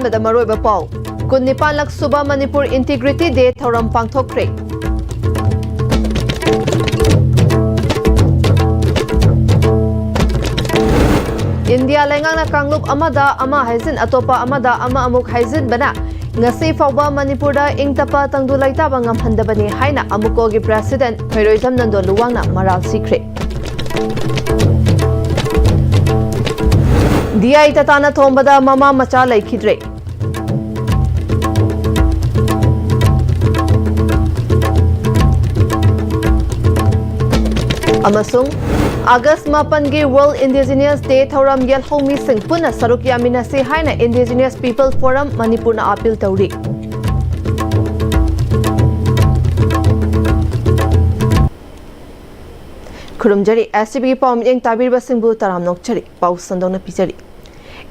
ꯑꯍꯥꯟꯕꯗ ꯃꯔꯨꯑꯣꯏꯕ ꯄꯥꯎ ꯀꯨꯟꯅꯤꯄꯥꯟꯂꯛ ꯁꯨꯕ ꯃꯅꯤꯄꯨꯔ ꯏꯟꯇꯤꯒ꯭ꯔꯤꯇꯤ ꯗꯦ ꯊꯧꯔꯝ ꯄꯥꯡꯊꯣꯛꯈ꯭ꯔꯦ꯫ ꯏꯟꯗꯤꯌꯥ ꯂꯩꯉꯥꯛꯅ ꯀꯥꯡꯂꯨꯞ ꯑꯃꯗ ꯑꯃ ꯍꯥꯏꯖꯤꯟ ꯑꯇꯣꯞꯄ ꯑꯃꯗ ꯑꯃ ꯑꯃꯨꯛ ꯍꯥꯏꯖꯤꯟꯕꯅ ngasi fauba Manipurda ingtapa tangdu laitaba ngamhandabani haina amukogi president Khairoizam Nando Luwangna maral sikre. DI tatana thombada mama macha laikhidre. Amasung August 8 World Indigenous Day Thauram Yelhomi Singh Puna Saruk Yaminasi Haina Indigenous People Forum Manipur na appeal tauri. Kurumjari STB Pom Yang Tabirba Singbu Taram Nokchari Pau Sandona Pichari.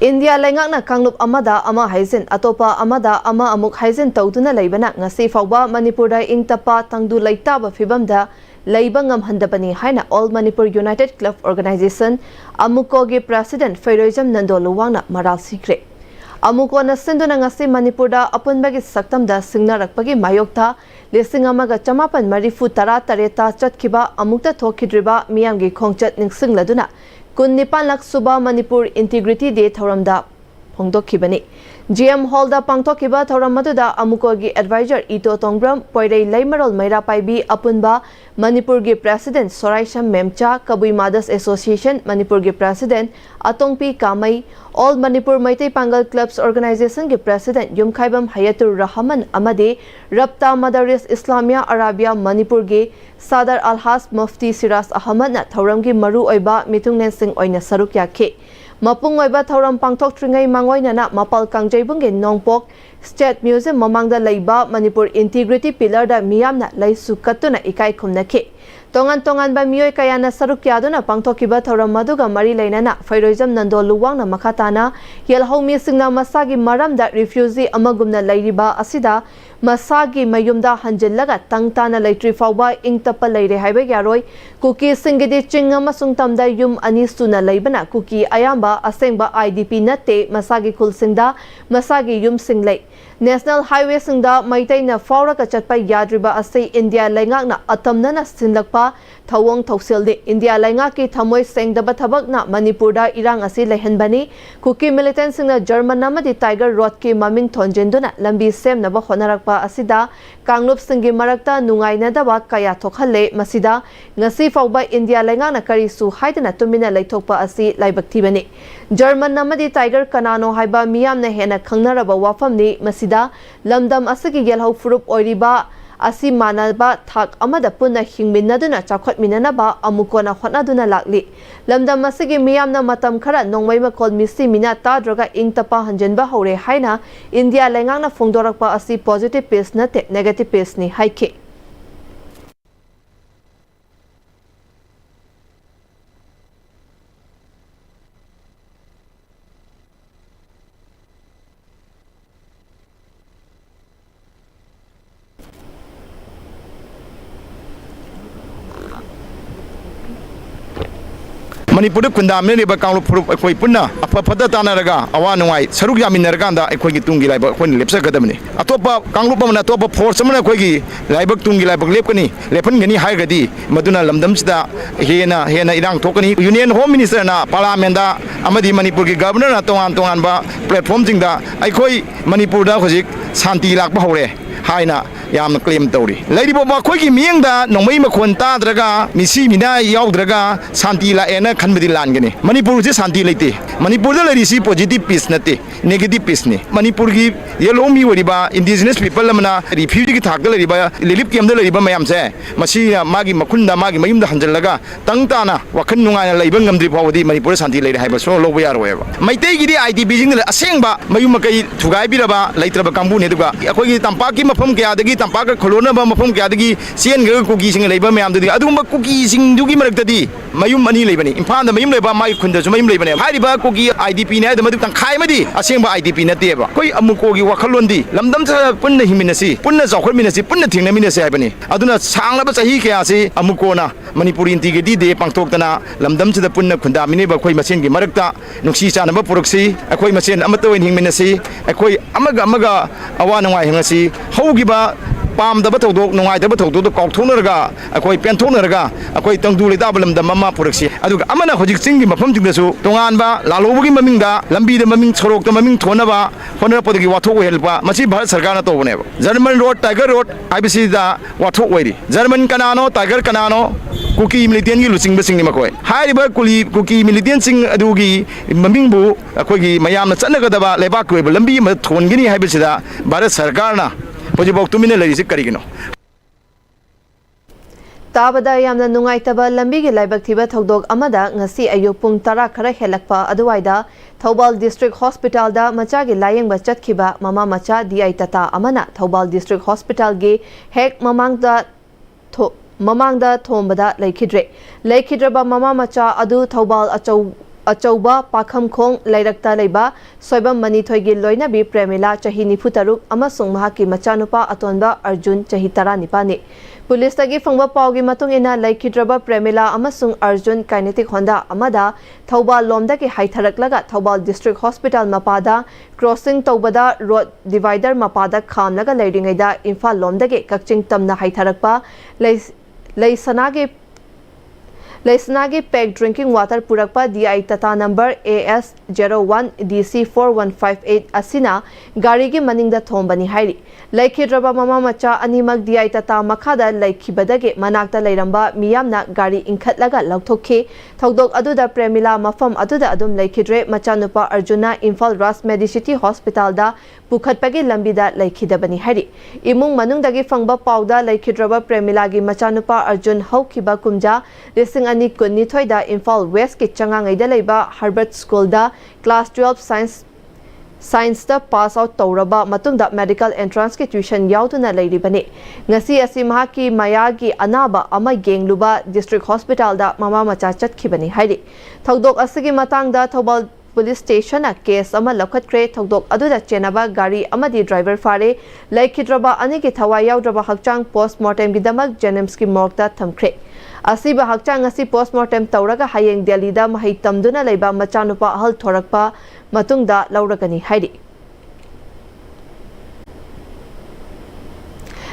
India Lengakna Kanglub Amada Ama Haizin Atopa Amada Ama Amuk Haizin Tauduna Laibana ngasi fauba Manipurda ingtapa tangdu laitaba fibamda Laibangam Handabani Haina All Manipur United Club Organization Amukogi President Khairoizam Nando Luwangna maral sikre. Amuko na sinduna ngasi Manipurda apunbagi saktamda singnarakpagi mayokta lising amaga chamapan marifu tara tareta chatkiba amukta thokidriba miyamgi khongchat ningsingladuna Kunnipanlak suba Manipur Integrity Day Thauramda Phongdokhibani. GM Hall da pangthokiba thauram maduda amukogi advisor Ito Tongbram Poirei Laimarol Maira Paibi apunba Manipur gi President Soraisham Memcha Kabui Madas Association Manipur gi President Atongpi Kamai All Manipur Maitai Pangal Clubs Organization gi President Yumkhaibam Hayatur Rahman Amade Rabta Madaris Islamia Arabia Manipur gi Sadar Alhas Mufti Siras Ahmad na thauram gi maru oiba mitungnen sing oina saruk yakhe. Mapung oiba thauram pangthok tringai mangoina na mapal kangjebungi Nongpok State Museum mamangda leiba Manipur Integrity Pillar da miyamna laisu katuna ikai khumnakhe. Tongan ba miyoi kayana saruk yaduna pangthokiba thauram maduga mari leinana Khairoizam Nando Luwangna makhatana yelhomi singna masagi maramda refugee amagumna leiriba asida masagi mayumda hanjillaga tangtana leitri fauba ingtapa leire haiba yaroi kuki singidi chinga masung tamda yum ani suna leibana kuki ayamba asengba IDP natte masagi khulsingda masagi yum singlei National Highway singda maitaina fauraka chatpa yadriba ase India laingakna atamnana sinlakpa thawong thausilde India laingaki thamoi sengdaba thabakna Manipurda irang ase lehenbani kuki militant singna German namadi Tiger Road ki maming thonjenduna lambi semnaba honarakpa asida Kanglup singi marakta nungainadaba kaya thokhalle masida ngasi fauba India laingakna karisu haidana tumina leithokpa ase laibaktibani German namadi Tiger kanano haiba miyamna hena khangnaraba wafamni masida lamdam asagi yelhau furup oiriba asi manaba thak amada punna hingminnaduna chakhotminanaba amukona hotnaduna lakli lamdam asagi miyamna matam khara nongmai makol misi mina tadroga ingtapa hanjenba hore haina India lengangna phongdorakpa asi positive pace nate negative pace ni haike Manipur kundamne ni bakang lup ekoi punna apa pada tanah raga awan nuai saruk yamin nerganda ekoi gitungi lai bak ekoi lepsa kadamni atopa kanglup mana atopa force mana ekoi gi lai bak tungi lai bak lepkani lepan gani hai gadi maduna lamdam sida hena irang thokani union home minister na parliament da amadi Manipur gi governor na tongan ba platform jingda ekoi Manipur da hojik shanti lak ba hore haina yam claim tawri lairi bo khoi gi mieng da nongmai makhon ta draga misi mina yaudраga shanti la ena khanbadi lan gani Manipur je shanti leite Manipur da lari si positive peace nate negative peace ni Manipur gi yelomi woriba indigenous people lamna refugee gi thak da lari ba lelip kem da lari ba mayam se masi magi makhunda magi mayum da hanjallaga tangta na wakhan nungai na leiba ngamdri phawdi Manipur shanti leire haiba so lobo yaro eba maitei gi di IDP jing asengba mayum kai thugai biraba leitraba kambu ne duga akoi gi tampa gi mafam kya dagi तंपाक खलोनब मफम क्यादगी चेन कुकी सिंग लेबा मैम दुदी अदुगुम्बा cookie सिंग दुगी मरक्तदी मयुम अनी लेबनी इम्फाल दा मयुम लेबा माई खुंदसु मयुम लेबने हारिबा कुकी आईडीपी ने मदु तंखाय मदी असेंबा आईडीपी नतेबा कोई अमुकोगी वखलोंदी लमदम स पुन्न हिमिनसी पुन्न चौखमिनसी पुन्न थिंगनमिनसी हाइबनी अदुना सांगलब चही कयासी अमुकोना मणिपुरी इंटीग्रिटी डे पांगथोक्तना लमदम स पुन्न खुंदामिनेबा कोई मसेनगी मरक्ता नुक्सी चानबा पुरक्सी अखोई मसेन अमत ओइन हिमिनसी अखोई अमगा अवा नुंगाई हिंगसी हौगिबा पामदब थौदोक नुंगाइदब थौदोक काउथोनरगा अखोई पेंथोनरगा अखोई तंगदु लेदाब लमदम ममा पुरक्सी अदुगा अमना होजिक चिंगी मफम जिंगदसु तोंगानबा लालोबगी ममिंगदा लंबीदा ममिंग छोरोकता ममिंग थोनबा होनरपदगी वाथोक हेल्पा मसी भारत सरकार ना तोबनेबा जर्मन रोड टाइगर रोड आइबसीदा वाथोक ओइरी जर्मन कनानो टाइगर कनानो कुकी मिलिटेंट की लुचिंग बसिंग मकोय हाइरिबा कुकी मिलिटेंट सिंग अदुगी ममिंगबु अखोगी मयामना चनगदबा लेबा कोइबा लंबी म थोनगनी हाइबसीदा भारत सरकार ना पोजिबोक तुमिने लरिसि करिगिनो ताबदा यामना नुंगाइतबा लंबीगी लाइबक थिबा थौदोक अमदा ngasi ayuk pung 10 khara helakpa aduwaida Thobal District Hospital da macha gi layengba chatkhiba mama macha di tata amana Thobal District Hospital gi hek mamangda thombada laikhidraba mama macha adu Thobal achauba pakham khong lairakta leiba soibam mani thoigi loinabi Premila chahi nifutaruk amasung mahaki machanupa atonba Arjun chahi 19 ni police तगी फंगबा Pawgi मतुंग इना laikhidraba Premila amasung Arjun kinetic Honda amada Thobal lomda ki haitharaklaga Thobal District Hospital mapada crossing tawbada road divider mapada khamlaga leiringaida Imphal lomda ge kakching tamna haitharakpa Leisanagi packed drinking water purakpa DI tata number AS01 DC4158 asina gari gi maningda thombani hairi laikhidraba mama macha animak DI tata makhada laikhibadage manakta leiramba miyamna gari inkhatlaga lauthokhi thodok aduda Premila mafam aduda adum laikhidre macha nupa Arjuna Imphal Ras Medicity Hospital da pukhatpagi lambida laikhidabani hairi imung manungdagi fangba pawda laikhidraba Premila gi macha nupa Arjun haukiba kumja lising ani kunni thoida Imphal West ki changangai da leiba Harvard School da class 12 science da pass out tawraba matungda medical entrance ki tuition yauduna leiribani ngasi asi mahaki mayagi anaba ama gengluba district hospital da mama macha chatkibani hairi thodok asigi matangda Thobal Police Station a case ama lakhatre thodok aduda chenaba gari amadi driver fare laikhidraba ani ki thawai yaudaba hakchang postmortem gidamak Jennings ki morgue da thamkhre asiba hakchang asi postmortem tawraga hayeng Delhi da mahai tamduna leiba machanupa ahal thorakpa matungda lauragani hairi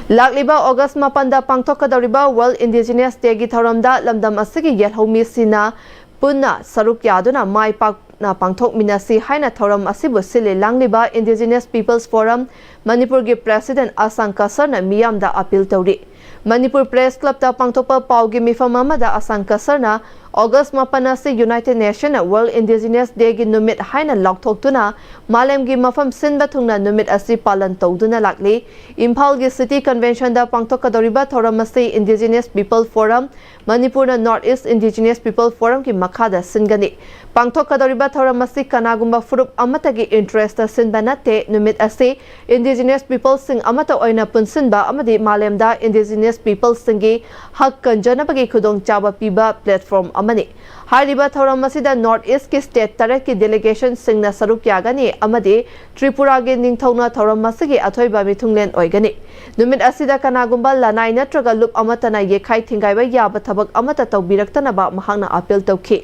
Lakliba August 8 da pangthokadariba World Indigenous Day gi thoramda lamdam asigi yelhomi sina punna saruk yaduna mai pak na pangthok minasi haina thoram asibu sile langliba Indigenous Peoples Forum Manipur gi President Asang Kasar na miyam da appeal tawri Manipur Press Club da pangthokpa pawgi mifam amada Asang Kasar na August 8 se United Nations World Indigenous Day gi numit haina lokthokuna malem gi mafam sinba thungna numit asi palan tawduna lakli Imphal gi City Convention da pangthokadoriba thoram ase Indigenous People Forum Manipur na North East Indigenous People Forum ki makhada singani pangthokadoriba thoram ase kanagumba furup amatagi interest sinba nate numit ase Indigenous People sing amata oina punsinba amadi malemda Indigenous People singi hak kanjanabagi khudong chaba piba platform amani hariba thoram asida North East ki state tarak ki delegation singna saruk yagani amadi Tripura gi ningthona thoram asigi athoiba mithunglen oigani numit asida kanagumba lanai natraga lup amatana yekhai thingaiba yaba thabak amata tawbiraktanaba mahangna appeal tawki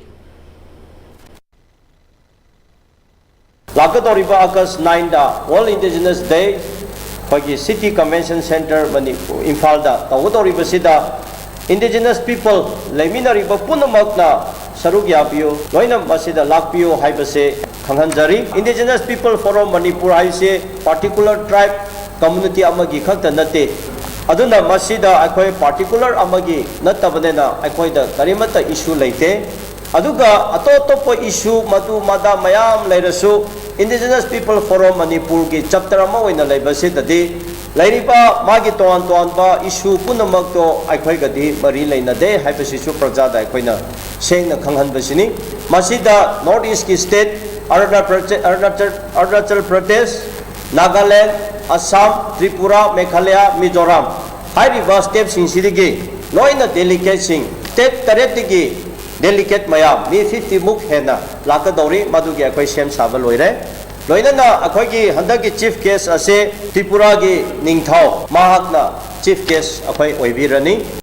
Lakadoriba August 9 da World Indigenous Day Pagi City Convention Center Manipur Imphal da Tawdoriba sida Indigenous people Leminariba Punamakna Saruk Yapiyo Loina Masida Lakpiyo Haibase Kanghanjari Indigenous People Forum Manipur Haise particular tribe community amagi khakta nate aduna masida akhoi particular amagi natabanena akhoi da karimata issue leite aduga atotopo issue madu mada mayam leirasu Indigenous People Forum Manipur ki chapter ama oina leibase dadi lairiba magi toan ba issue punamak to akhoi gadi mari leina de haibase su prajada akhoina sengna khanghan basini masida North East ki state Arunachal Pradesh Nagaland Assam, Tripura, Meghalaya, Mizoram. Hairiba step sinsidigi, loina delegate sing, state taretigi, delegate mayam, mi 50 muk hena, laka dori, madugi akwai sem saba loire. Loina na akwai ki handaki chief guest ase, Tripura gi Ningthao, mahakna chief guest akwai oibirani.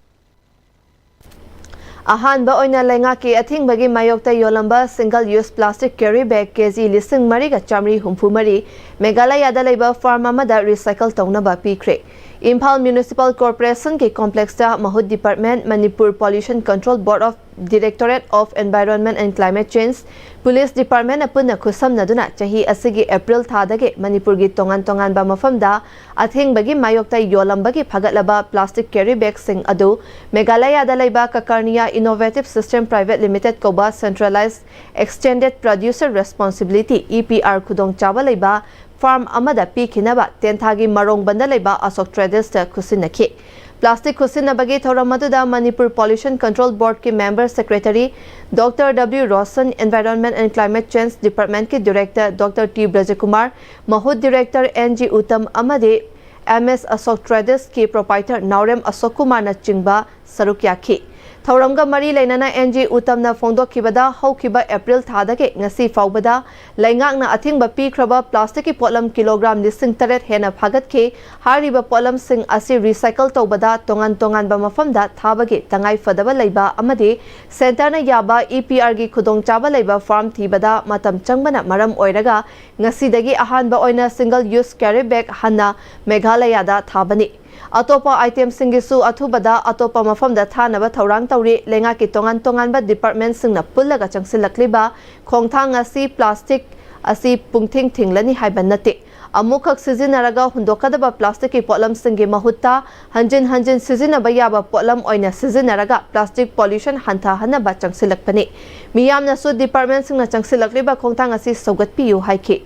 Ahanba oina lengaki athingbagi mayokta yolamba single use plastic carry bag kg lising mariga chamri humpu mari Meghalaya da leba farm amada recycle taunaba pikre. Imphal Municipal Corporation ke complex da Mahud Department, Manipur Pollution Control Board of Directorate of Environment and Climate Change, Police Department apuna khusam naduna chahi asigi April thadage Manipur gi tongan ba mafamda athingbagi mayokta yolambagi phagatlaba plastic carry bag sing adu Meghalaya da leba Kakarnia Innovative System Private Limited koba Centralized Extended Producer Responsibility EPR khudong chawa leba farm amada pikinaba tenthagi marong banda leba Asok Traders ta khusinaki. Plastic khusinabagi thoramatuda Manipur Pollution Control Board ke member secretary Dr. W. Rosen, Environment and Climate Change Department ke director Dr. T. Brajakumar, Mahud director N.G. Uttam amade MS Asok Traders ke proprietor Naurem Asok Kumar na chingba saruk yakhi. Thauramga mari lainana NG Uttamna phongdokhibada haukiba April thadage ngasi faubada laingakna athingba pikraba plastic ki potlam kilogram lising taret hena phagatke hariba potlam sing asi recycle tobada tongan ba mafamda thabage tangai fadaba leiba amade center na yaba EPR gi khudong chaba leiba farm thibada matam changbana maram oiraga ngasi dagi ahanba oina single use carry bag hanna Meghalaya da thabani. Atopa item singisu athubada atopa mafamda thanaba thaurang tauri lenga ki tongan ba department singna pullaga changsilakliba khongthang asi plastic asi pungthing thinglani haiban nate amukhak sizinaraga hundokadaba plastic ki potlam singi mahutta hanjin sizinaba yaba potlam oina sizinaraga plastic pollution hantha hanaba changsilakpani miyamna su department singna changsilakliba khongthang asi sogatpiu haiki.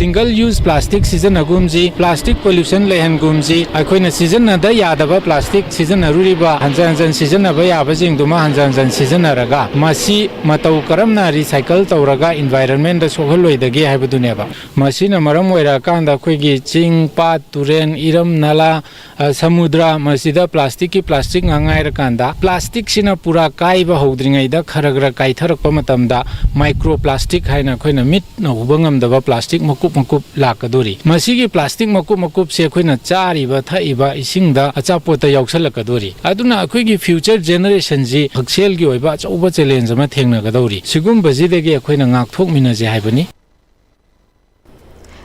Single use plastic season agumji plastic pollution lehan gumji akoina season na da yadaba plastic season aruriba hanjan season na ba yaba jingduma hanjan season araga masi matau karamna recycle tawraga environment da soholoi dage haibuduneba masi na maram oira kanda khoigi ching pa turen iram nala samudra masida plastic ki plastic ngangai rakanda plastic sina pura kaiba hodringai da kharagra kaitharakpa matamda microplastic haina khoina mit na hubangam daba plastic makup lakadori masigi plastic makup se khoina chariba thaiba isingda achapota yauksalakadori aduna akhoi future generation ji haksel gi oiba chauba challenge ma thengna gadori sigumba jidege khoina ngakthok minaje haibani.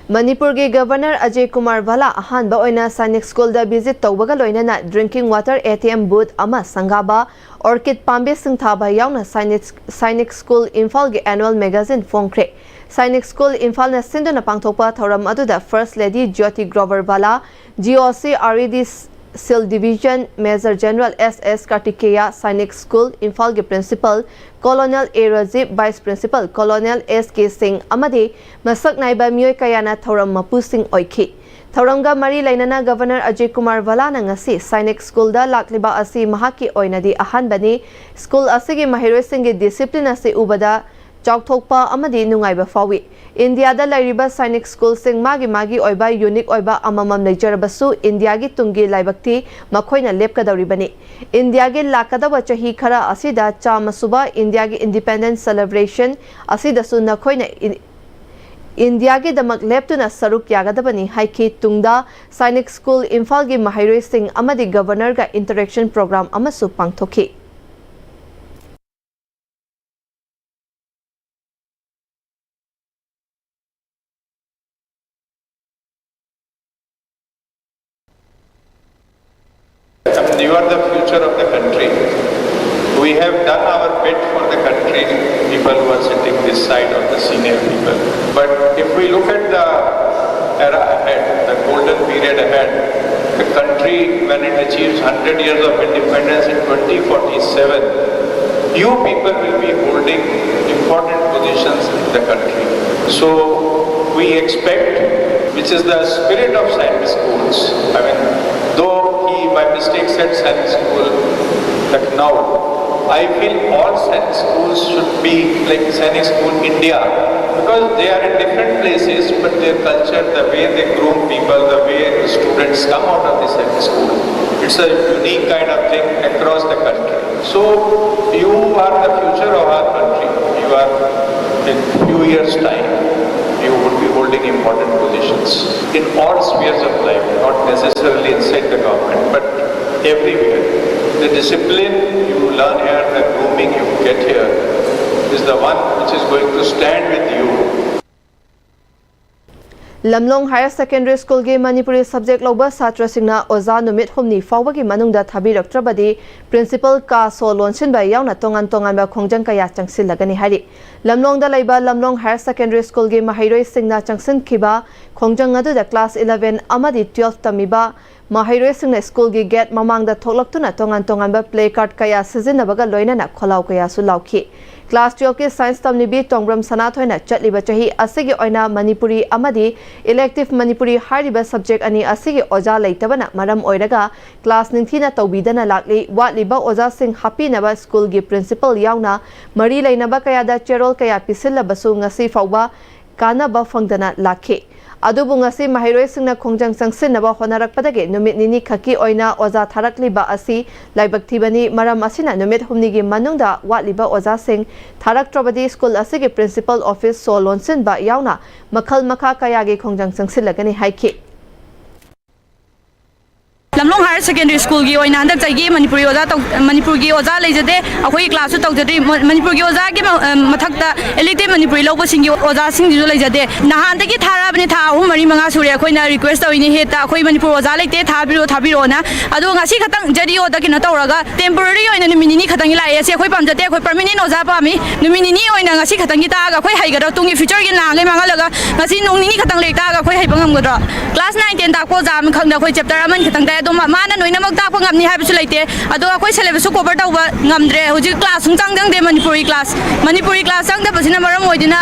Manipur ge Governor Ajay Kumar Bhala ahanba oina Sainik School da visit tawbaga loinana drinking water ATM booth ama sangaba orchid pambe sing thaba yauna Sainik School Imphal ge annual magazine phongkre. Sainik School Imphal na sinduna pangthokpa thoram aduda First Lady Jyoti Grover Bhala, GOC RED SIL Division Major General SS Kartikeya, Sainik School Imphal ge Principal Colonel A. Rajib, Vice Principal Colonel S.K. Singh amadi masak naiba miyoi kayana thoram mapu sing oikhi. Thoramga mari lainana Governor Ajay Kumar Bhala na ngasi Sainik School da lakliba asi mahaki oinadi ahanbani school asigi mahiroi singgi discipline asi ubada Chauthokpa amadi nungaiba fawi. India da lairiba Sainik School sing magi oiba unique oiba amamam leijarabasu India gi tungi laibakti makhoina lepkadawribani. India gi lakadaba chahi khara asida chamasuba India gi independence celebration asida su nakhoina India gi damak leptuna saruk yagadabani haiki tungda Sainik School Imphal gi mahairoi sing amadi governor ga interaction program amasu pangthoki. You are the future of the country. We have done our bit for the country, people who are sitting this side of the senior people. But if we look at the era ahead, the golden period ahead, the country, when it achieves 100 years of independence in 2047, you people will be holding important positions in the country. So we expect, which is the spirit of science schools. I mean, though he by mistake said science school, but now I feel all science schools should be like Sainik School India, because they are in different places, but their culture, the way they groom people, the way the students come out of this school, it's a unique kind of thing across the country. So you are the future of our country. You are, in few years' time, you would be holding important positions in all spheres of life, not necessarily inside the government, but everywhere. The discipline you learn here, the grooming you get here, is the one which is going to stand with you. Lamlong Higher Secondary School ge Manipuri subject loba satra singna oza numit humni fawagi manungda thabiraktrabadi principal ka so lonshin ba yauna tongan tongan ba khongjang kaya changsil lagani hari Lamlong da laiba Lamlong Higher Secondary School ge mahairoi singna changsin khiba khongjang adu da class 11 amadi 12 tamiba mahairoi singna school ge gate mamang da tholaktuna tongan tongan ba play card kaya sizinabaga loina na kholau kaya su lauki Class 12 के science तमनिबी टोंग्रम सनाथोइना चटलिबा चाही असिगे ओइना Manipuri अमदी elective Manipuri हारिबा subject अनि असिगे ओजा लेतबना मरम ओइरगा class निंथीना तौबीदना लागली वाटलिबा ओजा Singh हापीनबा school गी principal यावना मरी लेनबा कयादा चेरोल कया पिसिलबसु ngasi फौबा कानबा फंगदना लाखे अदुबु ngasi mahairoi singna khongjang changsinaba honarakpadage numit nini khaki oina oza tharakliba asi laibak thibani maram asina numit humnigi manungda watliba oza sing tharaktrabadi school asige principal office solonsin ba yauna makhal makha kayagi khongjang changsilagani haiki Lamlong Higher Secondary School gi oina handak chai gi Manipuri oza leijade akhoi class su tawjadri Manipuri oza gi mathakta elective Manipuri lobo singi oza sing ju leijade nahan da gi thara bani tha ahum mari manga suri akhoi na request tawini heta akhoi Manipur oza leite thabiro na adu ngasi khatang jadi oda ki na tawraga temporary oina numini khatang la ase akhoi pamjate akhoi permanent oza pami numini oina ngasi khatang gi ta ga akhoi haigara tungi future gi na le manga laga ngasi nongni khatang leita ga akhoi haibangam gadra class 9 10 ta ko jam khangda akhoi chapter aman khatang da माना नोइनमक ताको ngamni हाइबसु लेते अदो अखोइ syllabus cover तौबा ngamdre हुजि class सुंचांग जंग दे Manipuri class संग the बसिना मरम ओइदिना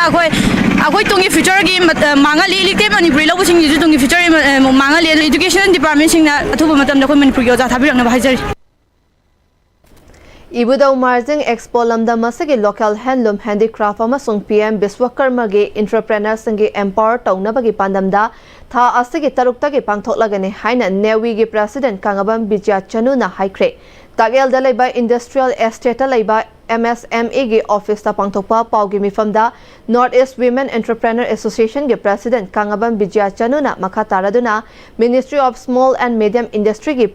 अखोइ Tungi future गी मांगाली लिते मणिपुरी लबु सिंग जु तुंगी फ्यूचर मांगाली एजुकेशन डिपार्टमेंट सिंगना अथुबा मतम द मणिपुरी ओजा थाबिरंग हाइजरि Ibudau Marjing Expo Lamda Masagi Local Handloom Handicraft amasung Pm-Istv ge entrepreneur singi empower taunabagi pandamda tha asigi taruktagi pangthoklagani haina Newi gi president Kangabam Bijya Chanuna haikre Tagel dalaiba industrial estate laiba MSME gi office ta pangthokpa paugi mifamda North East Women Entrepreneur Association ge president Kangabam Bijya Chanuna makha taraduna Ministry of Small and Medium Industry gi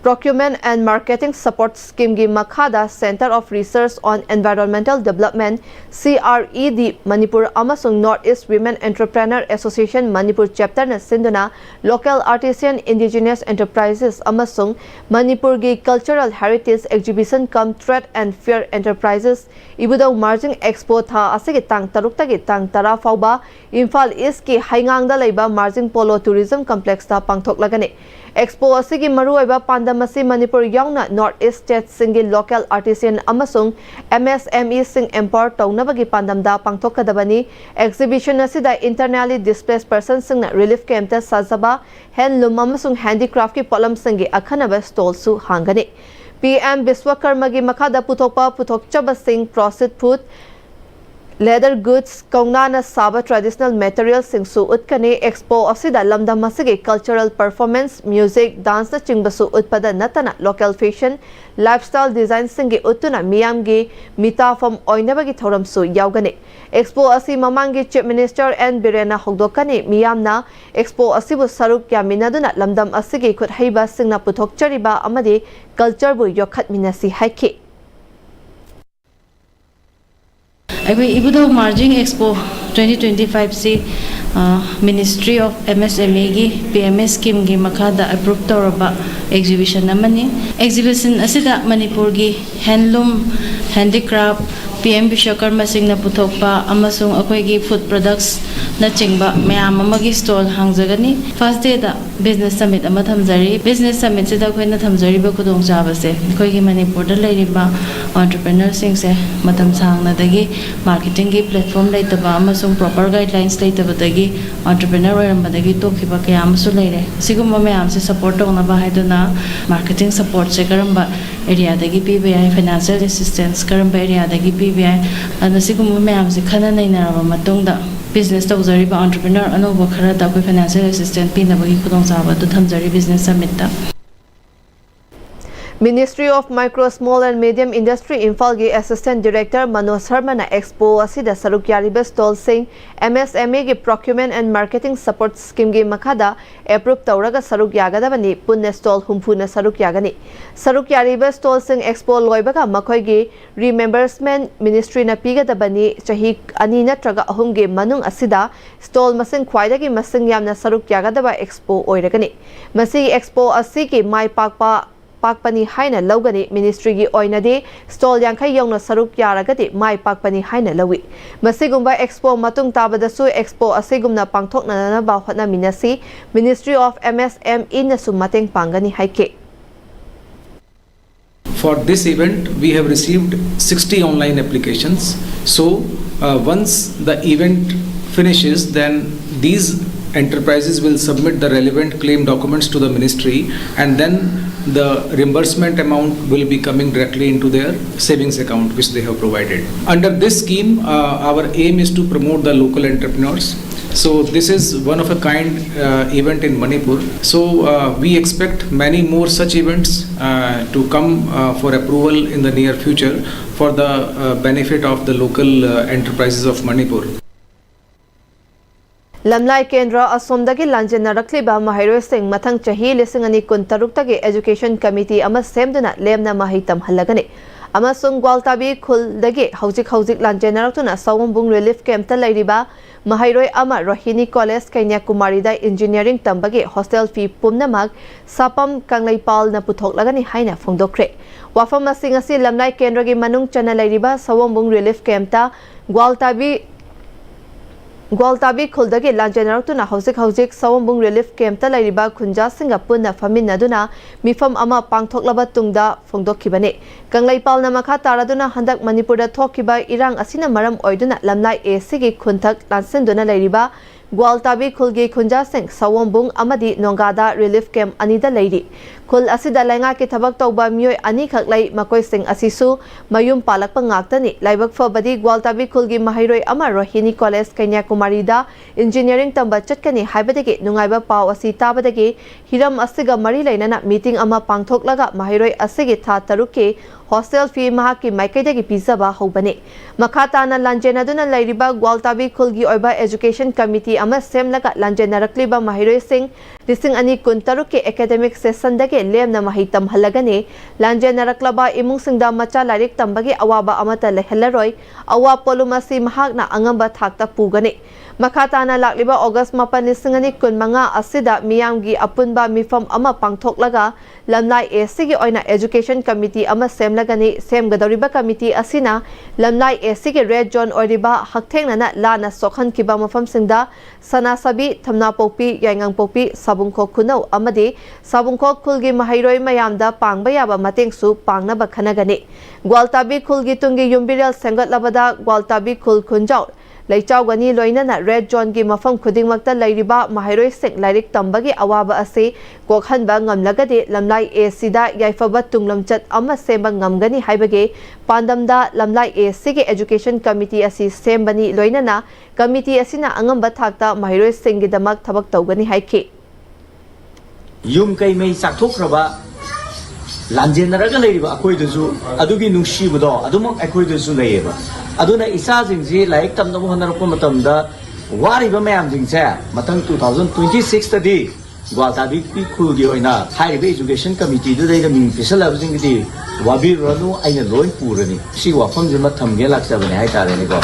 Procurement and Marketing Support Scheme gi Makhada Center of Research on Environmental Development CRED Manipur amasung North East Women Entrepreneur Association Manipur chapter na sinduna local artisan indigenous enterprises amasung Manipur gi cultural heritage exhibition cum trade and fair enterprises Ibudau Marjing Expo tha asigi tang tarukta gi tang tara fauba Imphal East ki haingang da laiba Marjing Polo Tourism Complex ta pangthoklagani Expo asigi maruaiba pandamasi Manipur yauna North East State singi local artisan amasung MSME sing empower taunabagi pandamda pangthokadabani exhibition asida internally displaced persons singna relief camp ta sajaba handloom amasung handicraft ki polam singi akhanaba stall su hangani Pm-Istv gi makhada puthokchaba sing processed food leather goods kaunana saba traditional materials singsu utkane expo asida lamda masigi cultural performance music dance na chingbasu utpada natana local fashion lifestyle design singi utuna miyamgi mita from oinabagi thoramsu yaugane expo asi mamangi chief minister and birena hogdokani miyamna expo asibu saruk yaminaduna lamdam asigi khut heiba singna puthokchariba amadi culture bu yokhat minasi haiki Ibudau Marjing Expo 2025 से Ministry of MSME की PMS scheme की मखादा approve तौरबा exhibition नमनी exhibition असिदा Manipur की handloom handicraft PM Vishwakarma सिंगना पुथोकपा अमसुंग अखोई की food products न चिंगबा ma'am अमगी stall हांगजगनी first day दा business summit अमा थमजरी business summit से दा कोई न थमजरी बा खुदोंग चाबसे कोई की मणिपुर दा लेरिबा entrepreneur सिंग से मतम सांग न दगी marketing की platform लेतबा amasung proper guidelines leithabadagi entrepreneur oirambadagi tokhiba kaya amasu leire sigumba mayam se support tawna ba haiduna marketing support se karamba area dagi PBI financial assistance karamba area dagi PBI ana sigumba mayam se khana nainaraba matungda business tawjariba entrepreneur anoba khara da koi financial assistance pinabagi khudong chaba tu thamjari business summit ta Ministry of Micro, Small and Medium Industry Imphal gi Assistant Director Manoj Sharma na expo asida saruk yariba stall sing MSME gi Procurement and Marketing Support Scheme gi makhada approve tawraga saruk yagadabani punna stall humphuna saruk yagani saruk yariba stall sing expo loibaga makhoi gi reimbursement ministry na pigadabani chahi ani natraga ahum gi manung asida stall masing khwaidagi masing yamna saruk yagadaba expo oiragani masi expo asi gi mai pakpani haina logani ministry gi oinadi stall yankhai yongna saruk yaragadi mai pakpani haina lawi masigumba expo matung tabadasu expo asigumna pangthokna na ba hotna minasi Ministry of MSME na sumateng pangani haike. For this event, we have received 60 online applications. So once the event finishes, then these enterprises will submit the relevant claim documents to the ministry, and then the reimbursement amount will be coming directly into their savings account which they have provided. Under this scheme, our aim is to promote the local entrepreneurs. So this is one of a kind event in Manipur. So we expect many more such events to come for approval in the near future for the benefit of the local enterprises of Manipur. Lamlai Kendra Asomdagi Lanjanarakliba Mahiro Singh Mathang Chahi Lisingani Kuntaruktage Education Committee Ama Semduna Lemna Mahitam Halagani Amasung Gwaltabi Kuldagi Haujik Lanjanaratuna Sawambung Relief Camp Talairiba Mahiro Ama Rohini College Kanya Kumarida Engineering Tambagi Hostel Fee Pumnamag Sapam Kanglaipal na Puthok Lagani Haina Fongdokre Wafama Singasi Lamlai Kendragi Manung Chanalairiba Sawambung Relief Camp Ta Gwaltabi Kuldagi Lanjanaratuna Haujik Sawambung Relief Camp Talairiba Kunja Singapuna Faminaduna Mifam Ama Pangthoklaba Tungda Fongdokkibani Kanglaipal na Makha Taraduna Handak Manipurda Thokiba Irang Asina Maram Oiduna Lamlai Sigi Kuntak Lansenduna Lairiba Gwaltabi Kulgi Kunja Singh Sawambung Amadi Nongada Relief Camp Anida Lairi Kul Asida Lenga ki Thabak Tawba Myoy Ani Khaklai Makoi Singh Asisu Mayum Palakpa Ngaktani Laibak Fabadi Gwaltabi Kulgi Mahiroi Ama Rohini College Kanya Kumarida Engineering Tamba Chatkani Haibadagi Nungaiba Pau Asi Tabadagi Hiram Asiga Mari Lainana Meeting Ama Pangthoklaga Mahiroi Asigi Tha Taruki Hostel fee Mahaki Maikaidagi Pizaba Hobani Makatana Lanjenaduna Lairiba Gwaltabi Kulgi Oiba Education Committee Ama Semlaga Lanjenarakliba Mahiroi Singh Lising Ani Kuntaruki Academic Session Dagi Lemna Mahitam Halagani Lanjenaraklaba Imung Singda Macha Larik Tambagi Awaba Amata Lehelaroi Awa Polumasi Mahakna Angamba Thakta Pugani Makatana Lakliba August Mapan Lisingani Kunmanga Asida Miyamgi Apunba Mifam Ama Pangthoklaga Lamlai Sigi Oina Education Committee Ama Semlagani Sem Gadoriba Committee Asina Lamlai Sigi Red John Oriba Hakthengnana Lana Sokhan Kiba Mafam Singda Sana Sabi Thamna Popi Yaingang Popi Sabungko Kunau Amadi Sabungko Kulgi Mahiroi Mayamda Pangbaya Mateng Su Pangna Bakhanagani Gwaltabi Kulgi Tungi Yumbirel Sengat Labada Gwaltabi Kul Kunjau Leichawgani Loinana Red John gi Mafam Khudingmakta Lairiba Mahiroi Singh Lairik Tambagi Awaba Ase Kokhanba Ngamlagadi Lamlai Sida Yaifaba Tunglamchat Ama Semba Ngamgani Haibage Pandamda Lamlai Sigi Education Committee Asi Sembani Loinana Committee Asina Angamba Thakta Mahiroi Singh Gidamak Thabak Tawgani Haike Yum Kai Mei Sakthokraba Lanjenaraga Lairiba Akoiduzu Adugi Nushibudo Adumok Akoiduzu Laiba Aduna isa jingji laik tamna mohana ko matamda wari ba mayam jingcha matang 2026 tadi Gwaltabi pi khulgi oina higher education committee du dai ming pisal abjing di wabi ranu aina loi purani si wafam jima thamge laksa bane hai tare ni ko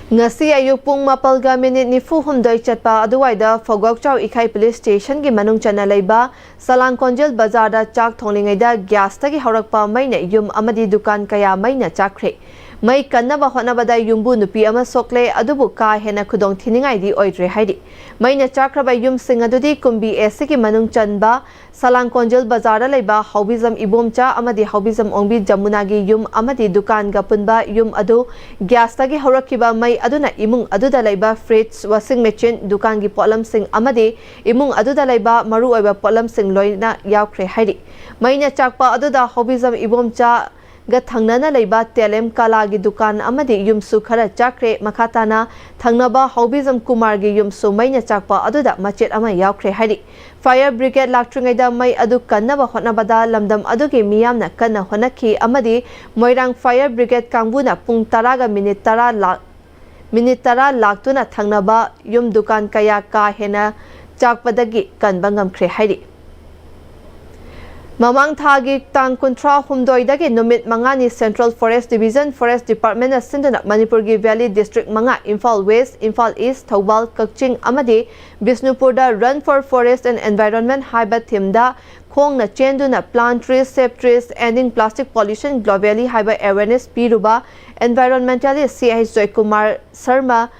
Ngasi ayuk pung mapalga minute ni fuhumdoi chatpa aduwaida Fogokchau Ikai Police Station gi manung chana leiba Salang Konjel Bazar da chak thonglingai da gas tagi haurakpa maina yum amadi dukan kaya maina chakre Mai kannaba hotnabada yumbu nupi ama sokle adubu ka hena khudong thiningai di oidre haidi. Mai na chakraba yum sing adudi kumbi esiki manung chanba Salang Konjal Bazar laiba Haubizam Ibomcha amadi Haubizam Ongbi Jamunagi yum amadi dukan gapunba yum adu gas tagi horakiba mai aduna imung aduda laiba fridge washing machine dukan gi polam sing amadi imung aduda laiba maru oiba polam sing loina yaukre haidi. Mai na chakpa aduda Haubizam Ibomcha ga thangnana laiba telem kala gi dukan amadi yumsu khara chakre makhatana thangnaba Haubizam Kumar gi yumsu maina chakpa aduda machet ama yaukre haidi. Fire brigade laktringaida mai adu kannaba hotnabada lamdam adugi miyamna kanna honaki amadi Moirang fire brigade kangbuna pung 10 ga minute 10 laktuna thangnaba yum dukan kaya ka hena chakpadagi kanba ngamkhre haidi. Mamang thagi tang kontra humdoidagi numit mangani Central Forest Division Forest Department na sindana Manipur gi Valley District manga Imphal West, Imphal East, Thobal, Kakching amadi Bisnupur da Run for Forest and Environment haiba thimda khong na chenduna plant trees, save trees, ending plastic pollution globally haiba awareness piruba environmentalist CH Joy Kumar Sharma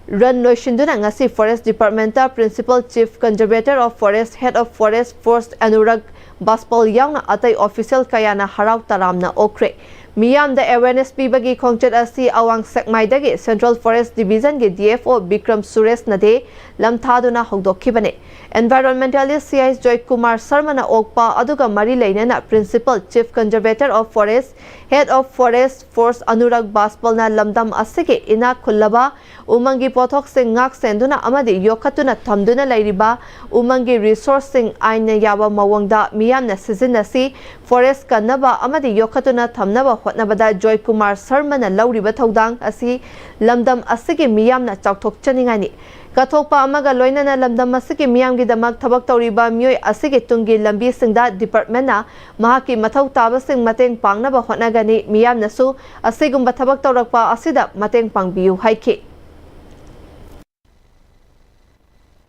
Run Noishinduna ngasi Forest Department Principal Chief Conservator of Forest Head of Forest Force Anurag Baspal yang na atay official kaya na haraw taram na okre. Miyam da awareness pibagi khongchat asi awang sekmaidagi Central Forest Division ge DFO Bikram Suresh nade lamthadu na hogdokhibane. Environmentalist CIS Joy Kumar Sharma na okpa aduga mari leina na Principal Chief Conservator of Forest Head of Forest Force Anurag Baspal na lamdam asige ina kullaba umangi pothok sing ngak senduna amadi yokhatuna thamduna lairiba umangi resource sing aina yaba mawangda miyamna sizinasi forest kannaba amadi yokhatuna thamnaba hotnabada Joy Kumar Sharma na lauriba thodang asi lamdam asige miyamna chawthok chaningani kathokpa amaga loinana lamdam asige miyamgi damak thabak tawriba miyoi asige tungi lambi singda department na mahaki mathau taba sing mateng pangnaba hotnagani miyamna su asigumba thabak tawrakpa asida mateng pangbiu haike.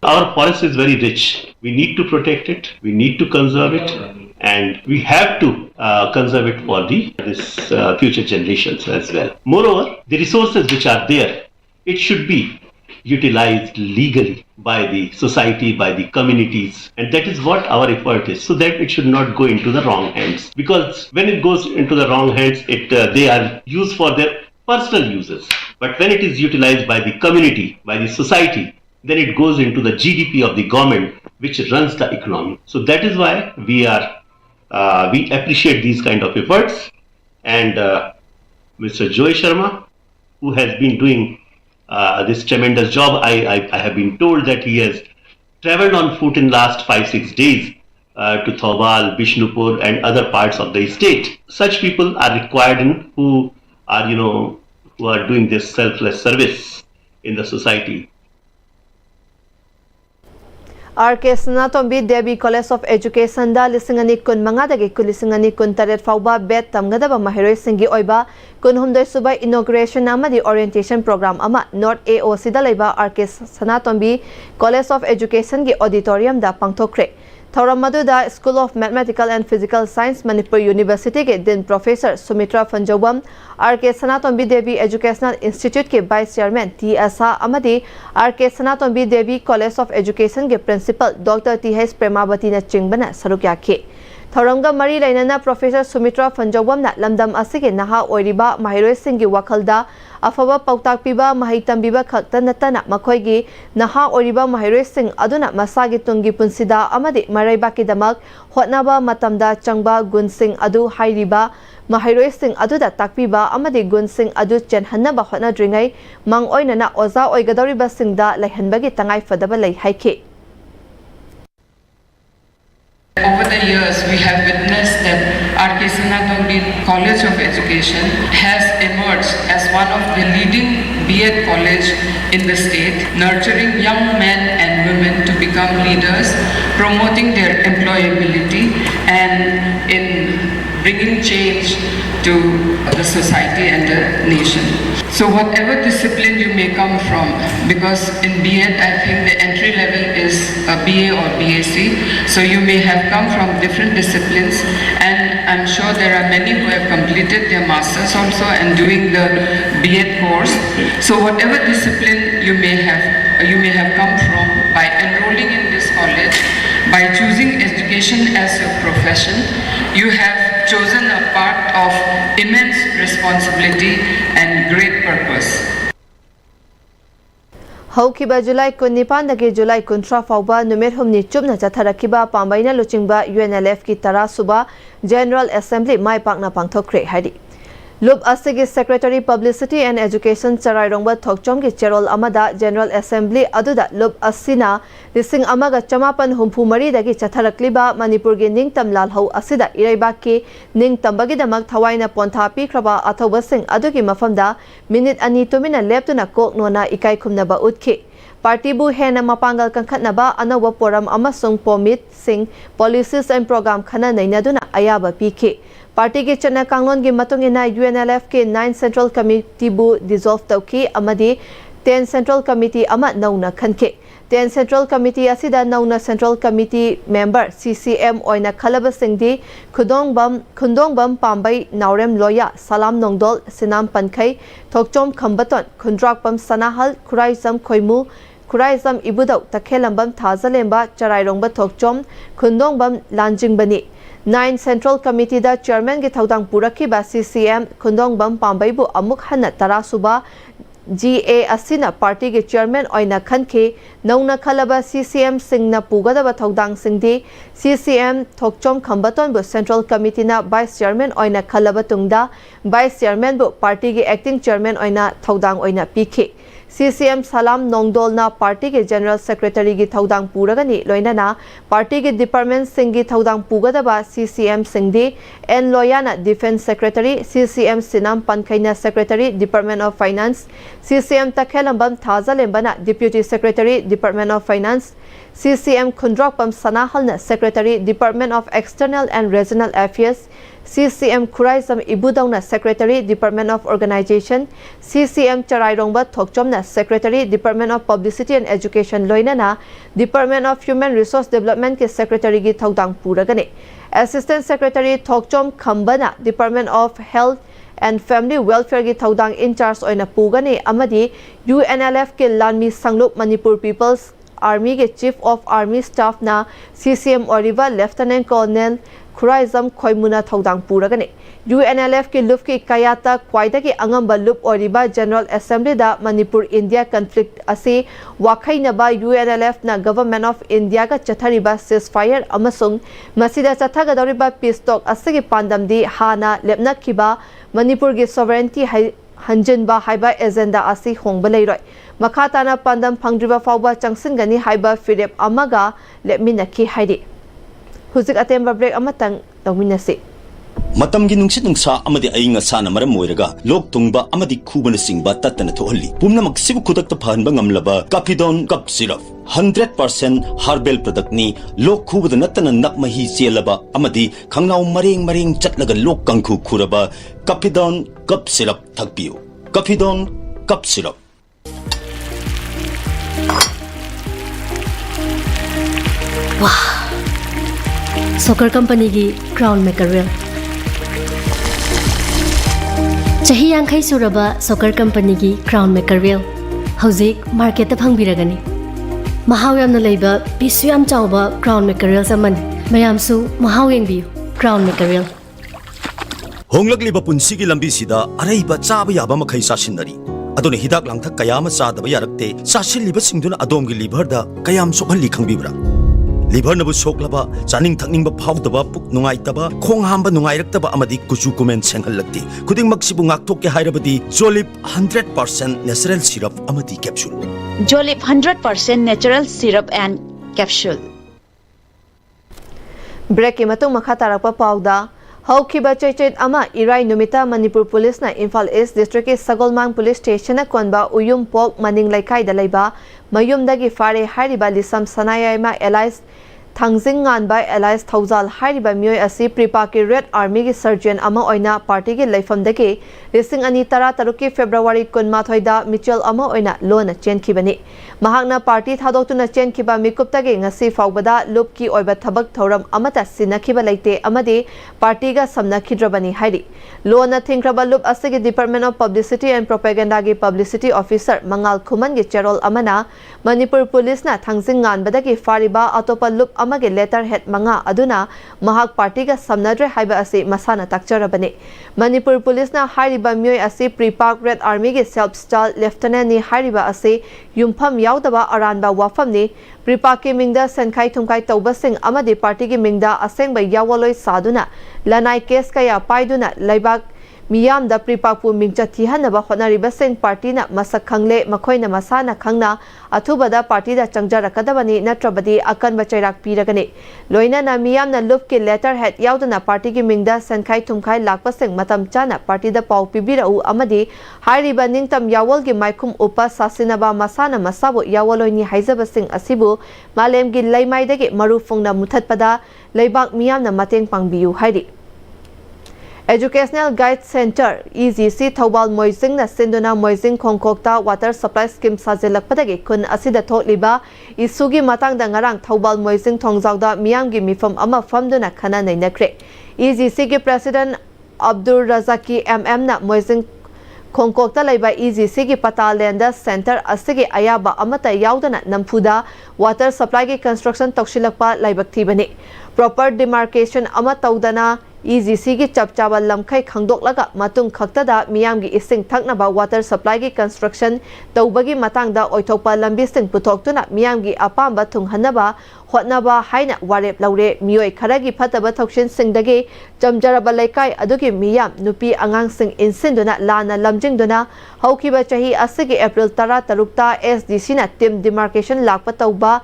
Our forest is very rich. We need to protect it. We need to conserve it, and we have to conserve it for this future generations as well. Moreover, the resources which are there, it should be utilized legally by the society, by the communities, and that is what our effort is, so that it should not go into the wrong hands. Because when it goes into the wrong hands, they are used for their personal uses. But when it is utilized by the community, by the society, then it goes into the GDP of the government, which runs the economy. So that is why we appreciate these kind of efforts. And Mr. Joy Sharma, who has been doing this tremendous job, I have been told that he has traveled on foot in last 5-6 days to Thobal, Bishnupur, and other parts of the state. Such people are required who are doing this selfless service in the society. RK Sanatombi Devi College of Education da lisingani kun mangadagi kulisingani kun taret fauba bet tamgadaba mahiroi singi oiba kun humdoi subai inauguration amadi orientation program ama North AOC da laiba RK Sanatombi College of Education gi auditorium da pangthokre. Thauramadu School of Mathematical and Physical Science Manipur University ke din Professor Sumitra Fanjawam RK Sanatombi Devi Educational Institute ke Vice Chairman T Asa amadi RK Sanatombi Devi College of Education ke Principal Dr. T.H. Premabati na chingbana saruk yakhe. Thauramga mari lainana Professor Sumitra Fanjawam na lamdam asige naha oiriba mahiroi singi wakalda afaba pautak piba mahitam biba khakta natana makhoigi naha oiriba mahiroi sing aduna masagi tungi punsida amadi maraiba ki damak hotnaba matamda changba gun sing adu hairiba mahiroi sing aduda takpiba amadi gun sing adu chenhanaba hotna dringai mang oina na oza oigadoriba singda laihanbagi tangai fadaba lai haike. Over the years, we have witnessed that RK Sanatombi College of Education has emerged as one of the leading B.Ed college in the state, nurturing young men and women to become leaders, promoting their employability, and in bringing change to the society and the nation. So whatever discipline you may come from, because in B.Ed I think the entry level is a BA or BAc, so you may have come from different disciplines, and I'm sure there are many who have completed their masters also and doing the B.Ed course. So whatever discipline you may have come from, by enrolling in this college, by choosing education as your profession, you have chosen a path of immense responsibility and great purpose. Haukiba July 19 dagi July 13 fauba numit humni chupna chatharakiba pambaina luchingba UNLF ki tara suba General Assembly mai pakna pangthokre haidi Lub Asigi Secretary Publicity and Education Charai Rongba Thokchom ki Cherol Amada General Assembly aduda Lub Asina Lising Amaga Chamapan Humpu Mari dagi Chatharakliba Manipur gi Ningtam Lalhau Asida Iraiba ki Ningtambagi damak Thawaina Ponthapi Kraba Athoba Singh adugi mafamda minute ani tumina leptuna kok nona ikai khumnaba utki Party bu hena mapangal kangkhatnaba anawa poram amasung pomit sing policies and program khana nainaduna ayaba piki Party ki chana kanglon gi matungina UNLF ke 9 Central Committee bu dissolve tauki amadi 10 Central Committee ama nauna khanke 10 Central Committee asida nauna Central Committee member CCM oina khalaba singdi khundongbam pambai naurem loya salam nongdol sinam pankhai thokchom khambaton khundrakpam sanahal khuraisam khoimu khuraisam ibudau takhelambam thazalemba charairongba thokchom khundongbam lanjingbani 9 Central Committee da Chairman ki thaudang puraki ba CCM khundongbam pambai bu amuk hana tarasuba GA Asina Party ki Chairman oina khanke nauna khalaba CCM singna pugadaba thaudang singdi CCM thokchom khambaton bu Central Committee na Vice Chairman oina khalaba tungda Vice Chairman bu Party ki Acting Chairman oina thaudang oina pikhe CCM Salam Nongdol na Party ke General Secretary ki thaudang puragani loinana Party ke Department singi thaudang pugadaba CCM singdi N Loyana Defense Secretary CCM Sinam Pankhaina Secretary Department of Finance CCM Takhelambam Thazalembana Deputy Secretary Department of Finance CCM Khundrakpam Sanahalna Secretary Department of External and Regional Affairs CCM Khuraisam Ibudawna Secretary Department of Organization CCM Charairongba Thokchomna Secretary Department of Publicity and Education Loinana Department of Human Resource Development ke Secretary gi thaudang puragane Assistant Secretary Thokchom Khambana Department of Health and Family Welfare ki thaudang in charge oina pugane amadi UNLF ke Lanmi Sanglup Manipur People's Army ke Chief of Army Staff na CCM Oriva Lieutenant Colonel Khuraisam Khoimuna thaudang puragane UNLF ki lup ki kayata kwaida ki angamba lup oriba General Assembly da Manipur India conflict asi wakhaina ba UNLF na Government of India ka chathariba ceasefire amasung masida chathagadoriba peace talk asigi pandamdi hana lepnakhiba Manipur gi sovereignty hanjinba haiba agenda asi hongba leiroi makhatana pandam phangdriba fawba changsingani haiba firep amaga lepminakhi haidi Huzik atemba break amatang tawminasi Matamgi nungsit nungsa amadi ayinga sana maram moiraga lok tungba amadi khubana singba tatana thohalli pumna maksibu khudakta phanba ngamlaba Kapidon cup syrup 100% herbal product ni lok khubada natana nakmahi chelaba amadi khangnau mareng chatlaga lok kangkhu khuraba Kapidon cup syrup thakpiu Kapidon cup syrup Wow Soccer company ki crown makerel Chahi yankhai suraba soccer company ki crown makerel Hauzik market ta phangbiragani Mahaw yamna leiba pisu yam chawba crown makerel saman mayamsu mahaw yengbiu crown makerel Honglakliba punsi ki lambi sida araiba chaba yaba makhai sasinari adone hidak langthak kayama chadaba yarakte sasilliba singduna adom gi liver da kayam sokhalli khangbibra Liver na bu soklaba chaning thakning ba phawdaba puk nungai taba khong hamba nungai raktaba amadi kuchu comment senghal lagti khuding maksibu ngakthok ke hairabadi Jolip 100% natural syrup amadi capsule Jolip 100% natural syrup and capsule Break ki matung makha tarakpa pawda Haukiba chait ama irai numita Manipur Police na Imphal East District ke Sagolmang Police Station na konba uyum pok maning laikai da leiba mayum dagi fare hariba lisam sanaya ma allies Thangzing Nganbai Elias Thauzal Hariba Myoy Asi Pripaki Red Army ki Sergeant Ama Oina Party ki Leifamdaki Lising Ani Tara Taruki February Kunmathoida Mitchell Ama Oina Lona Chen Kibani Mahakna Party Thadotuna Chen Kiba Mikuptagi Ngasi Faubada Lupki Oiba Tabak Thoram Amata Sinakiba Leite Amadi Party ga Samna Kidrabani Haidi Lona Thinkraba Lup Asigi Department of Publicity and Propaganda gi Publicity Officer Mangal Kuman gi Cherol Amana Manipur Police na Thangzing Nganbadagi Fariba Atopa Lup Amage letterhead Manga Aduna Mahak Party ga Samnadre Haiba Asi Masana Takcharabani Manipur Police na Hariba Myoy Asi Pre-Park Red Army gi Self-Styled Lieutenant ni Hariba Asi Yumpham Yaudaba Aranba Wafam ni Pre-Park ki Mingda Senkai Thumkai Taubasing Amadi Party ki Mingda Asengba Yawaloi Saduna Lanai Case Kaya Paiduna Laibak Miyam da Pre-Parkpu Mingcha Thihanaba Honariba Sing Party na Masak Khangle Makhoina Masana Khangna Athubada Party da Changjarakadabani Natrabadi Akan Bachairak Piragani Loina na Miyam na Lupki letterhead Yaudana Party ki Mingda Senkai Thumkai Lakpasing Matam Chana Party da Pau Pibirau Amadi Hariba Ningtam Yawal gi Maikum Upa Sasinaba Masana Masabu Yawaloini Haizabasing Asibu Malem gi Laimaidagi Marufungna Muthatpada Laibak Miyam na Mateng Pangbiu Haidi Educational Guide Center EGC Thobal Moising na Sinduna Moising Khongkokta Water Supply Scheme Sajelakpadagi Kun Asida Tholiba Isugi Matangda Ngarang Thobal Moising Thongzawda Miyamgi Mifam Ama Famduna Khana Nainakre EGC ki President Abdul Razaki MM na Moising Khongkokta Laiba EGC ki Patalenda Center Asigi Ayaba Amata Yaudana Nampuda Water Supply ki Construction Tokshilakpa Laibak Thibani Proper Demarcation Ama Taudana EGC ki Chapchaba Lamkai Khangdoklaga Matung Khaktada Miyamgi Ising Thaknaba Water Supply ki Construction Taubagi Matangda Oitokpa Lambising Putoktuna Miyamgi Apamba Thunghanaba Hotnaba Haina Warep Laure Miyoi Kharagi Phataba Thokshin Singdagi Jamjaraba Laikai Adugi Miyam Nupi Angang Sing Insinduna Lana Lamjingduna Haukiba Chahi Asigi April Tara Tarukta SDC na Team Demarcation Lakpa Tauba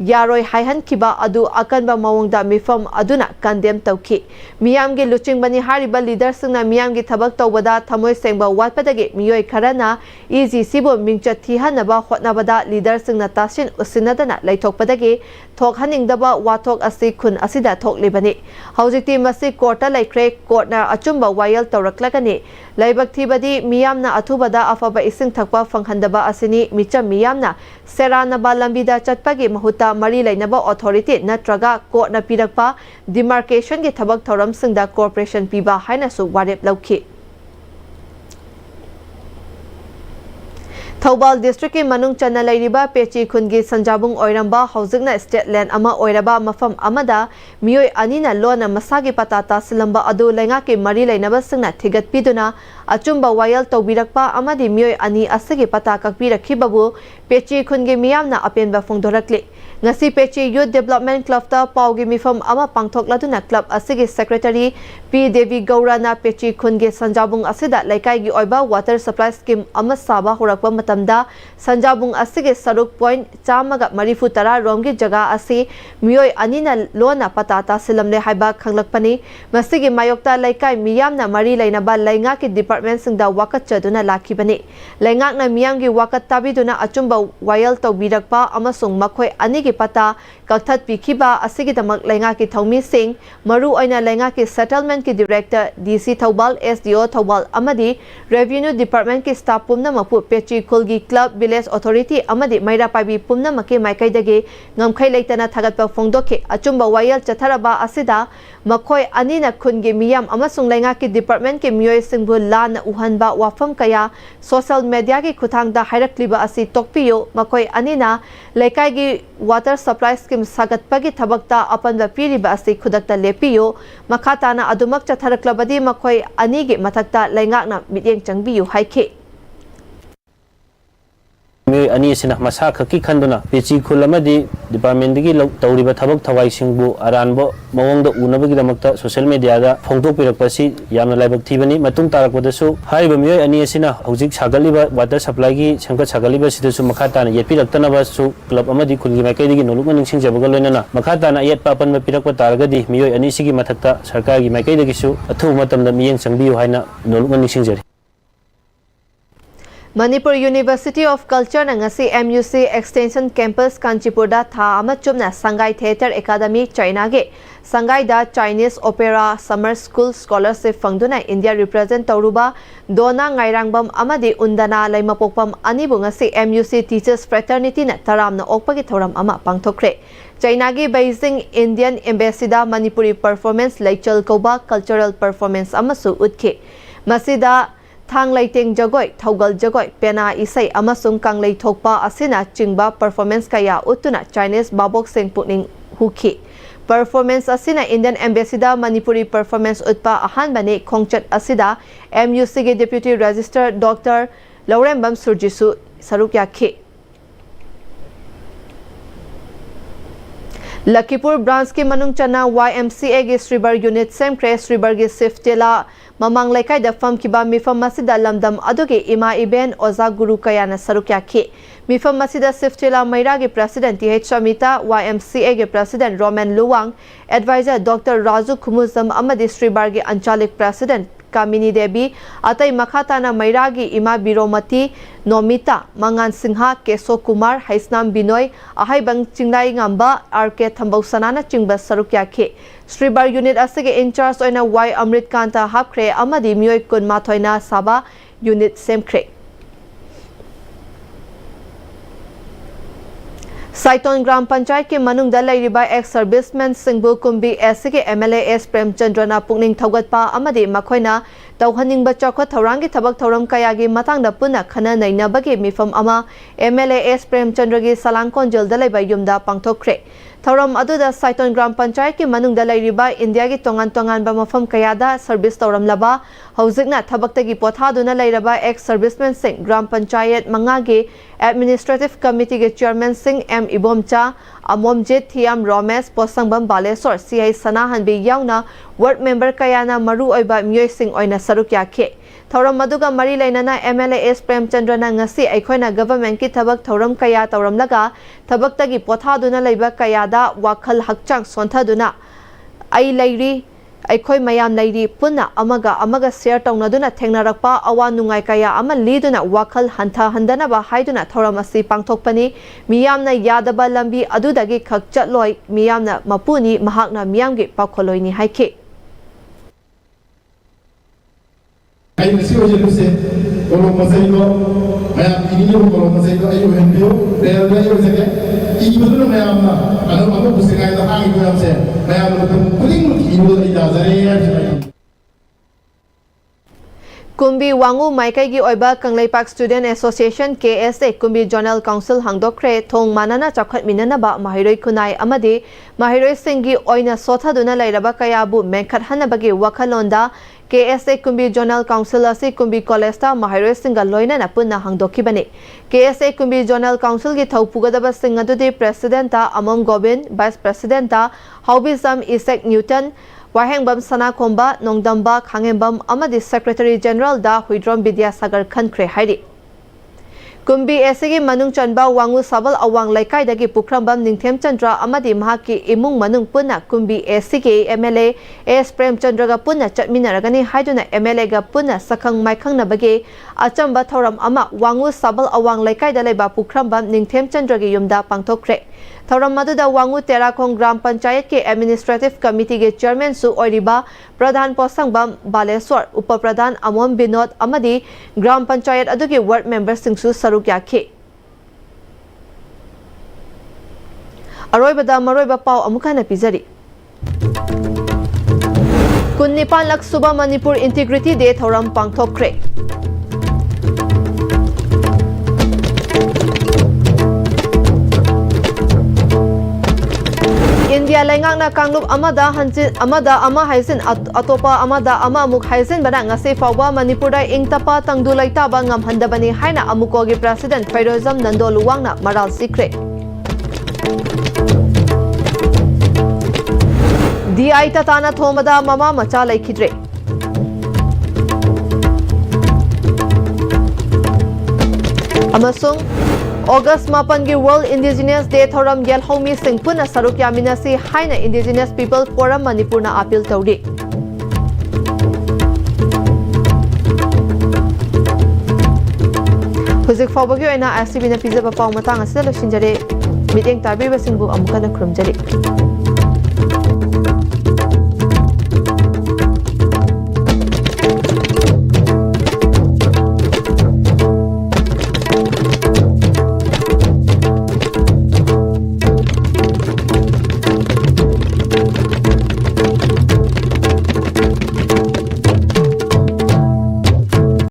Yaroi Haihan Kiba Adu Akanba Mawangda Mifam Aduna Kandem Tauki Miyamgi Luching Bani Hariba Leaders na Miyamgi Tabak Taubada Tamoy Sengba Watpadagi Miyoi Karana EGC bo Mingcha Thihanaba Hotnabada Leaders na Tashin Usinadana Laitokpadagi Thok Haningdaba Watok Asi Kun Asida Thok Libani Haujikti Masi Korta Laikre Kortna Achumba Wayal Tauraklagani Laibak Thibadi Miyamna Athubada Afaba Ising Thakpa Fanghandaba Asini Micha Miyamna Seranaba Lambida Chatpagi Mahuta Mari Lainaba Authority Natraga Court na Pirakpa Demarcation ki Thabak Thoram Singda Corporation Piba Hainasu Warep Lauki Thobal District ki Manung Chana Lairiba Pechi Khungi Sanjabung Oiramba Hauzikna State Land Ama Oiraba Mafam Amada Miyoi Anina Lona Masagi Patata Silamba Adu Lenga ki Mari Lainaba Singna Thigat Piduna Achumba Wayal Taubirakpa Amadi Miyoi Ani Asagi Pataka Pirakhibabu Pechi Khungi Miyamna Apenba Fongdorakli Ngasi Pechi Youth Development Club ta Paugi Mifam Ama Pangthokladuna Club Asigi Secretary P Devi Gaura na Pechi Khungi Sanjabung Asida Laikai gi Oiba Water Supply Scheme Ama Saba Horakpa Matamda Sanjabung Asigi Saruk Point Chamaga Marifu Tara Romgi Jaga Asi Miyoi Anina Lona Patata Silamle Haiba Khanglakpani Masigi Mayokta Laikai Miyamna Mari Lainaba Lainga ki Department Singda Wakat Chaduna Lakibani Laingak na Miyamgi Wakat Tabiduna Achumba Wayal Taubirakpa Amasung Makhoi Anigi Pata Kaktat Pikiba Asigi Damak Lainga ki Thongmi Singh Maru Oina Lainga ki Settlement ki Director DC Thobal SDO Thobal Amadi Revenue Department ki Staff Pumna Mapu Pechi Khulgi Club Village Authority Amadi Maira Pabi Pumna Maki Maikai Ngamkai Laitana Thagatpa Fongdoke Achumba Wayal Chatharaba Asida Makhoi Anina Khungi Miyam Amasung Lainga ki Department ki Miyoi Singbu Lana Uhanba Wafam Kaya Social Media ki Kuthangda Hairakliba Asi Tokpiyo Makhoi Anina Laikai gi Water Supply Scheme Sagatpagi Thabakta Apanba Piriba Asi Khudakta Lepiyo Makhatana Adumak Chatharaklabadi Makhoi Anigi Mathakta Laingakna Mityeng Changbiyu Haike Ani sina masa khaki khanduna pechi khulamadi department gi tawriba thabak thawai singbu aranbo mawongda unabagi damakta social media da phongtok pirakpasi yamna laibak thibani matung tarakpadasu haiba miyoi ani sina hojik sagaliba water supply gi sangka sagaliba sidasu makhatana yepiraktanaba su club amadi khulgi maikai digi nolukma ningsingjabaga loinana makhatana yetpa panba pirakpa taragadi miyoi ani sigi mathakta sarkar gi maikai dagi su athu matamda miyeng changbiyu haina nolukma ningsingjari Manipur University of Culture na ngasi MUC Extension Campus Kanchipurda tha ama chumna Sangai Theatre Academy China ge Sangai da Chinese Opera Summer School Scholarship fangduna India represent tauruba Dona Ngairangbam amadi undana laimapokpam anibu ngasi MUC Teachers Fraternity na taramna okpagi thoram ama pangthokre China gi Beijing Indian Embassy da Manipuri performance laichal koba cultural performance amasu utke masida Thang Laiteng Jagoi, Thogal Jagoi, Pena Isai Amasung Kang Lai Thokpa Asina Chingba performance kaya utuna Chinese Babok Sing Putning Huki. Performance Asina Indian Embassy da Manipuri performance utpa ahan bani Kongchat Asida MUC Deputy Registrar Dr. Laurembam Surjisu Sarukya Ki. Lakipur branch ki manung chana YMCA gi Sribar unit semkre Sribar gi Siftela mamang laikai da fam kiba mifam masida lamdam adugi ima iben oza guru kayana sarukya ki mifam masida Siftela Maira gi president TH Shamita YMCA gi president Roman Luwang advisor Dr. Raju Kumuzam amadi Sribar gi Anchalik president Kamini Devi atai makhatana Mairagi ima Biromati Nomita Mangan Singha Keso Kumar Haisnam Binoy ahai bang chinglai ngamba RK Thambau Sanana chingba sarukya ke Sribar unit asige in charge oina Y Amrit Kanta hapkre amadi mioi kun mathoina Saba unit semkre Saiton Gram Panchayat ke manung da lairiba ex serviceman Singbu Kumbi SG MLA S Premchandrana pukning thaugatpa amadi makhoina tauhaningba chakwa thaurangi thabak thauram kayagi matangda puna khana nainabagi mifam ama MLA S Premchandragi Salangkonjal da laiba yumda pangthokre Thauram aduda Saiton Gram Panchayat ki manung da lairiba India gi tongan ba mafam kayada service tauram laba hauzikna thabaktagi pothaduna lairaba ex serviceman sing Gram Panchayat mangagi Administrative Committee ge Chairman Singh M Ibomcha Amomjit Thiam Romesh Posangbam Balesor CI Sanahanbi yauna Ward Member Kayana Maru oiba Myoy Singh oina sarukya ke Thauram maduga mari lainana MLA S Premchandrana ngasi aikhoina government ki thabak thauram kaya tauram laga thabaktagi pothaduna leiba kayada wakhal hakchang sonthaduna ai lairi Aikhoi mayam lairi punna amaga share taunaduna thengnarakpa awa nungai kaya ama liduna wakhal hantha handana ba haiduna thoram asi pangthokpani miyamna yadaba lambi adudagi khakchatloi miyamna mapuni mahakna miyamgi pakholoini haike ai nasi oje kolom masaido mayam ini kolom masaido ayo hendio real ayo seke ibuduna mayamna anu amu busingai da hangi ko amse mayam lo kuling ibu ijazare ya Kumbi Wangu Maikai gi oiba Kanglaipak Student Association KSA Kumbi Journal Council hangdokre thong manana chakhat minana ba mahiroi kunai amadi mahiroi singi oina sothaduna lairaba kayabu menkhat hanabagi wakhalonda KSA Kumbi Journal Council asi Kumbi College ta mahiroi singa loina na punna hangdokibani KSA Kumbi Journal Council gi thaupugadaba singadudi President ta Amom Gobind Vice President ta Haubizam Isaac Newton Wahengbam Sana Komba Nongdamba Khangembam amadi Secretary General da Huidrom Vidyasagar Khankre hairi Kumbi SG manung chanba wangu sabal awang laikai dagi pukrambam ningthem chandra amadi mahaki imung manung punna Kumbi SG MLA S Premchandra ga punna chatminaragani haiduna MLA ga punna sakhang maikhang nabage achamba thoram ama wangu sabal awang laikai da laiba pukrambam ningthem chandra gi yumda pangthokre Thoram maduda wangu Terakong Gram Panchayat ke Administrative Committee ke Chairman su oiriba Pradhan Posangbam Baleswar Upapradhan Amon Binod amadi Gram Panchayat adugi ward member singsu sarukya ke Aroibada maroiba pau amukana pizari Kunnipan lak suba Manipur Integrity Day thoram pangthokre India Langakna Kanglup Amada Hanjin Amada Ama Haisin Atopa Amada Ama Amuk Haisin Bana ngasi fawba Manipura ingtapa tangdulai taba ngam handabani haina amukogi President Fairozam Nandoluwangna maral sikre DI Tatana Thomada Mama Macha Laikidre Amasung August 8 gi World Indigenous Day thoram yelhomi singpuna sarukya minasi haina Indigenous People Forum Manipur na appeal tawri Huzik fawbagi oina STB na pizaba paw matang asida losinjare. Mityeng tabiribasingbu amukana khurumjari.